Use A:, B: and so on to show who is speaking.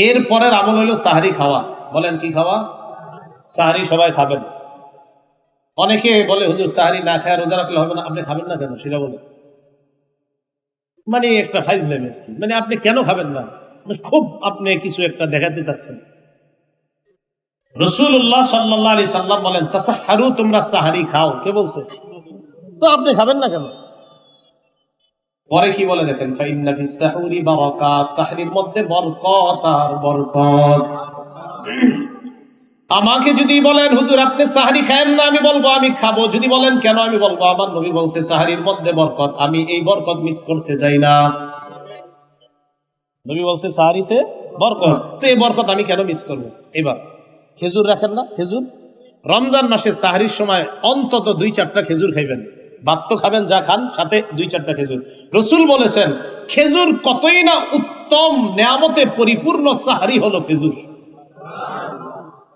A: এর পরের আমল হলো সাহারি খাওয়া। বলেন কি খাওয়া? সাহারি সবাই খাবেন। অনেকে বলে হুজুর সাহারি না খায় রোজা রাখলে হবে না। আপনি খাবেন না কেন সেটা বলেন। মানে একটা ফাইজ নেবেন, মানে আপনি কেন খাবেন না? খুব আপনি কিছু একটা দেখাতে চাচ্ছেন। রাসূলুল্লাহ সাল্লাল্লাহু আলাইহি সাল্লাম বলেন তাসাহহারু, তোমরা সাহারি খাও। কে বলছে? তো আপনি খাবেন না কেন? পরে কি বলে দেখেন, ফাইন্না ফিস সাহুরি বারাকাত, সাহরির মধ্যে বরকত আর বরকত। আমাকে যদি বলেন হুজুর আপনি সাহারি খায়েন না, আমি বলবো আমি খাবো। যদি বলেন কেন, আমি বলবো আমার নবী বলছে সাহারির মধ্যে বরকত, আমি এই বরকত মিস করতে চাই না। নবী বলছে সাহারিতে বরকত, তো এই বরকত আমি কেন মিস করবো? এবার খেজুর রাখেন না, খেজুর রমজান মাসে সাহারির সময় অন্তত 2-4টা খেজুর খাইবেন। ভাত তো খাবেন যা খান, সাথে 2-4টা খেজুর। রসুল বলেছেন খেজুর কতই না উত্তম, নেয়ামতে পরিপূর্ণ সাহারি হলো খেজুর।